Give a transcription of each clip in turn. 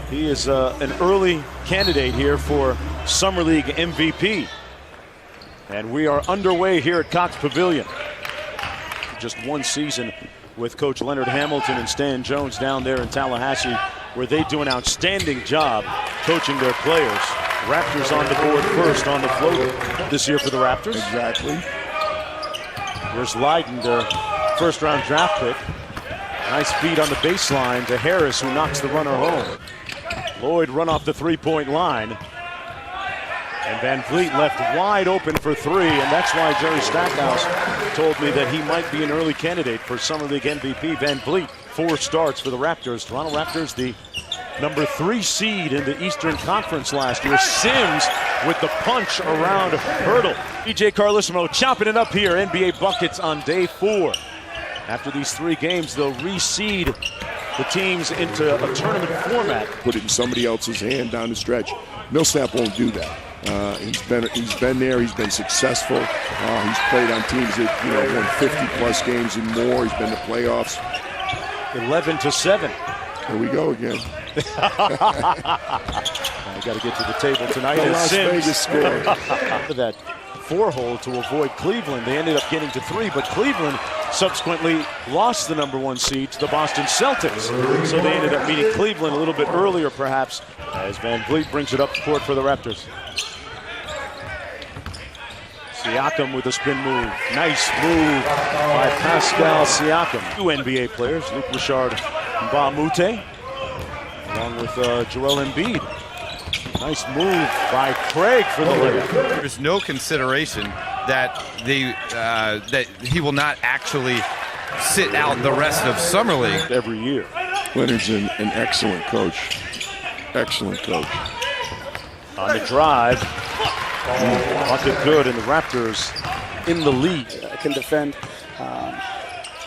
He is an early candidate here for Summer League MVP. And we are underway here at Cox Pavilion. Just one season with Coach Leonard Hamilton and Stan Jones down there in Tallahassee, where they do an outstanding job coaching their players. Raptors on the board first on the float this year for the Raptors. Exactly. Here's Leiden, their first-round draft pick. Nice feed on the baseline to Harris, who knocks the runner home. Lloyd run off the three-point line. And VanVleet left wide open for three, and that's why Jerry Stackhouse told me that he might be an early candidate for Summer League MVP. VanVleet, 4 starts for the Raptors. Toronto Raptors, the number 3 seed in the Eastern Conference last year. Sims with the punch around Poeltl. DJ Carlissimo chopping it up here. NBA buckets on day 4. After these 3 games, they'll reseed the teams into a tournament format. Put it in somebody else's hand down the stretch. Millsap won't do that. He's been there. He's been successful. He's played on teams that won 50+ games and more. He's been to playoffs. 11-7. Here we go again. I got to get to the table tonight. The Las Vegas score. That 4-hole to avoid Cleveland. They ended up getting to 3, but Cleveland subsequently lost the number 1 seed to the Boston Celtics. So they ended up meeting Cleveland a little bit earlier, perhaps, as VanVleet brings it up the court for the Raptors. Siakam with a spin move. Nice move by Pascal Siakam. 2 NBA players, Luc Richard and Ba Mute, along with Joel Embiid. Nice move by Craig for the layup. There's no consideration that that he will not actually sit out the rest of Summer League. Every year. Leonard's an excellent coach. Excellent coach. On the drive. Bucket good, and the Raptors in the lead. Can defend.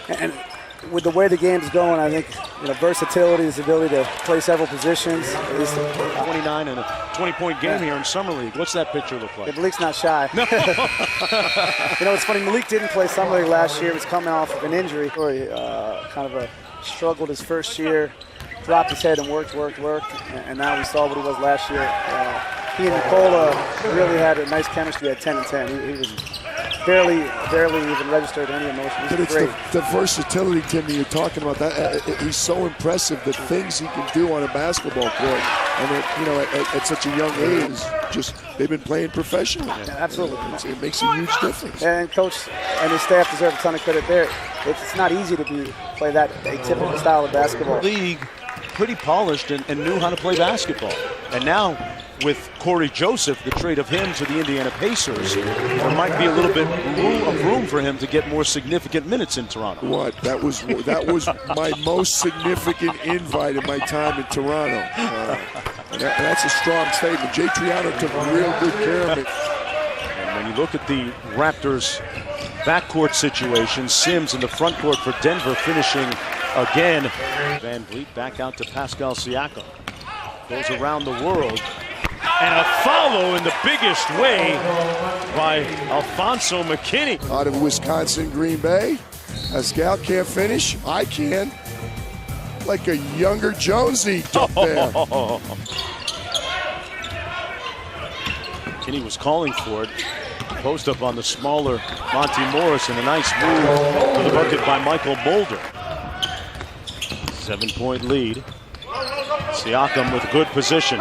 And with the way the game's going, I think versatility is the ability to play several positions. At least 29 and a 20-point game here in Summer League. What's that picture look like? Malik's not shy. No. It's funny, Malik didn't play Summer League last year. He was coming off of an injury. Kind of struggled his first year, dropped his head and worked. And now we saw what he was last year. He and Nicola really had a nice chemistry at 10 and 10. He was barely even registered any emotion. But it's the versatility, Tim, that you're talking about. He's so impressive, the things he can do on a basketball court. And at such a young age, they've been playing professionally. Yeah, absolutely. It makes a huge difference. And Coach and his staff deserve a ton of credit there. It's not easy to play that atypical style of basketball. League pretty polished and knew how to play basketball. And now, with Corey Joseph, the trade of him to the Indiana Pacers, there might be a little bit of room for him to get more significant minutes in Toronto. What? That was my most significant invite in my time in Toronto. And that's a strong statement. Jay Triano took real good care of it. And when you look at the Raptors' backcourt situation, Sims in the front court for Denver finishing again. VanVleet back out to Pascal Siakam. Goes around the world. And a follow in the biggest way by Alfonso McKinney. Out of Wisconsin, Green Bay. Pascal can't finish. I can. Like a younger Jonesy up there. McKinney was calling for it. Post up on the smaller Monty Morris, and a nice move to the bucket by Michael Mulder. 7-point lead. Siakam with good position.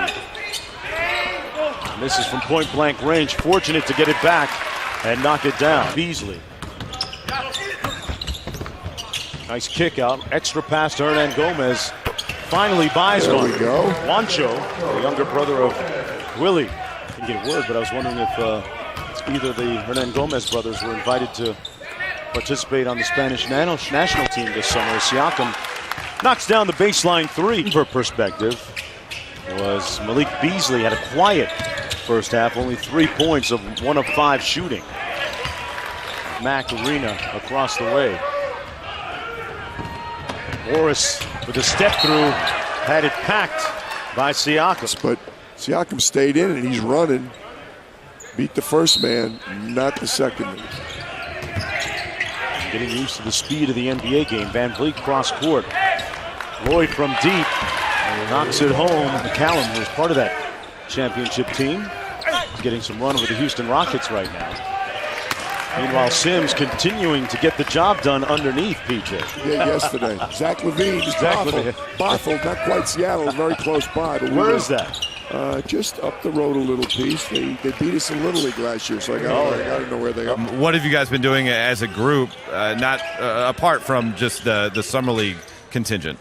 And this is from point-blank range. Fortunate to get it back and knock it down. Beasley. Nice kick out. Extra pass to Hernan Gomez. Finally buys one. There we go. Juancho, the younger brother of Willie. Didn't get a word, but I was wondering if either the Hernan Gomez brothers were invited to participate on the Spanish national team this summer. Siakam knocks down the baseline 3. For perspective, was Malik Beasley had a quiet first half, only 3 points of 1 of 5 shooting. Mac Arena across the way. Morris with a step through, had it packed by Siakam. But Siakam stayed in and he's running. Beat the first man, not the second man. Getting used to the speed of the NBA game. VanVleet cross court. Lloyd from deep. knocks it home. McCallum, who was part of that championship team, is getting some run with the Houston Rockets right now. Meanwhile, Sims continuing to get the job done underneath PJ. Yeah, yesterday. Zach LaVine, Bothell, not quite Seattle, very close by. But where is that? Just up the road a little piece. They beat us in Little League last year, so I got to know where they are. What have you guys been doing as a group, not apart from just the summer league contingent?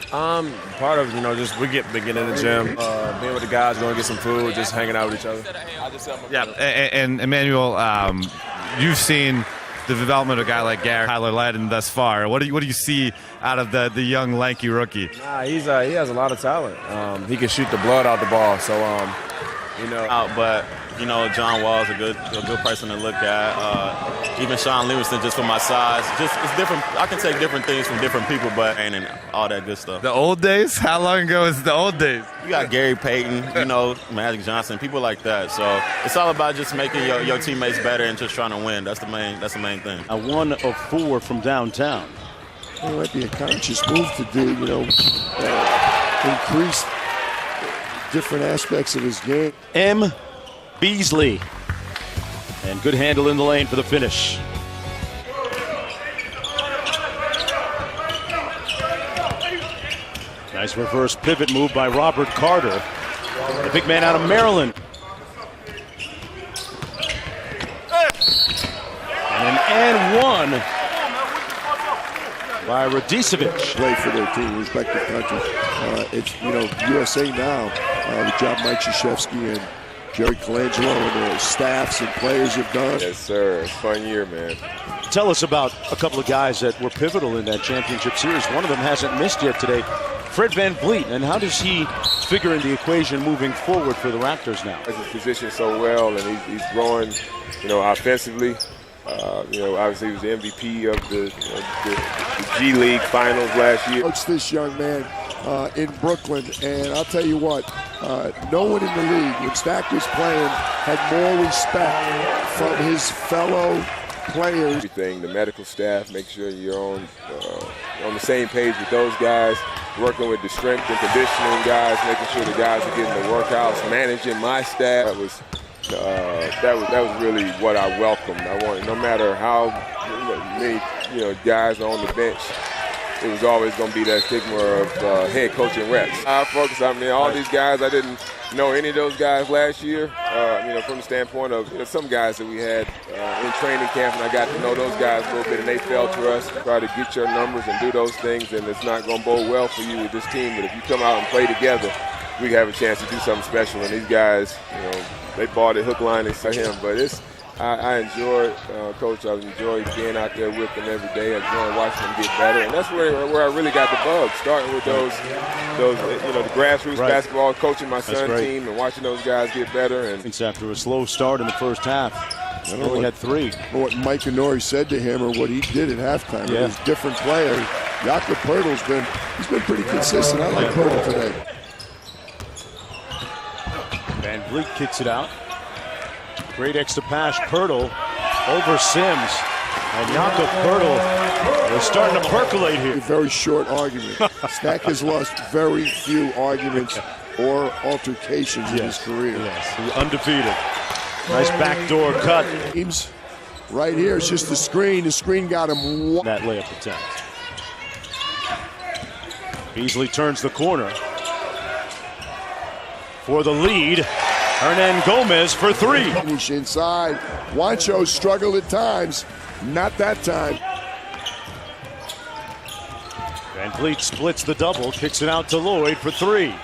Part of, just we get in the gym, being with the guys, going to get some food, just hanging out with each other. Yeah, and Emmanuel, you've seen the development of a guy like Tyler Ladden thus far. What do you see out of the young lanky rookie? He has a lot of talent. He can shoot the blood out the ball. So but John Wall's a good person to look at. Even Sean Livingston, just for my size, it's different. I can take different things from different people, but and all that good stuff. The old days? How long ago is the old days? You got Gary Payton, Magic Johnson, people like that. So it's all about just making your teammates better and just trying to win. That's the main thing. A 1 of 4 from downtown. It might be a conscious move to do, increase different aspects of his game. M. Beasley. And good handle in the lane for the finish. Nice reverse pivot move by Robert Carter, the big man out of Maryland. And an and 1 by Radicevic. Play for their team, respective countries. It's, USA now, the job Mike Krzyzewski and Jerry Colangelo and their staffs and players have done. yes, sir. It's a fun year, man. Tell us about a couple of guys that were pivotal in that championship series. One of them hasn't missed yet today, Fred VanVleet. And how does he figure in the equation moving forward for the Raptors now? He's positioned so well, and he's growing, offensively. Obviously he was the MVP of the G League Finals last year. Coach this young man in Brooklyn, and I'll tell you what, no one in the league, when Stack was playing, had more respect from his fellow players. Everything, the medical staff, make sure you're on the same page with those guys, working with the strength and conditioning guys, making sure the guys are getting the workouts, managing my staff. That was really what I welcomed. I wanted, no matter how many guys are on the bench, it was always going to be that stigma of head coaching reps. I focus on all these guys. I didn't know any of those guys last year. From the standpoint of some guys that we had in training camp, and I got to know those guys a little bit, and they fell to us. Try to get your numbers and do those things, and it's not going to bode well for you with this team. But if you come out and play together, we have a chance to do something special. And these guys, they bought it hook, line, and him. But I enjoy, Coach. I enjoy being out there with them every day. I enjoy watching them get better, and that's where I really got the bug. Starting with those the grassroots basketball, coaching my son's team, and watching those guys get better. And It's after a slow start in the first half. He only had 3. What Mike Inori said to him, or what he did at halftime. Yeah. He's a different player. Jakob Poeltl's been pretty consistent. I like Poeltl today. VanVleet kicks it out. Great extra pass, Poeltl over Sims. And Jakob Poeltl is starting to percolate here. A very short argument. Stack has lost very few arguments or altercations in his career. Yes, he's undefeated. Nice backdoor cut. Teams right here, it's just the screen. The screen got him. That layup attempt. Beasley turns the corner for the lead. Hernan Gomez for 3. Inside. Juancho struggled at times. Not that time. VanVleet splits the double, kicks it out to Lloyd for 3.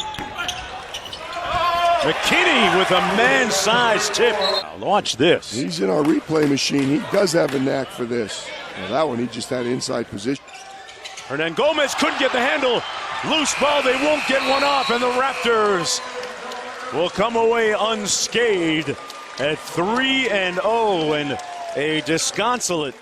McKinney with a man-sized tip. Now watch this. He's in our replay machine. He does have a knack for this. Well, that one, he just had inside position. Hernan Gomez couldn't get the handle. Loose ball, they won't get one off, and the Raptors will come away unscathed at 3-0 and a disconsolate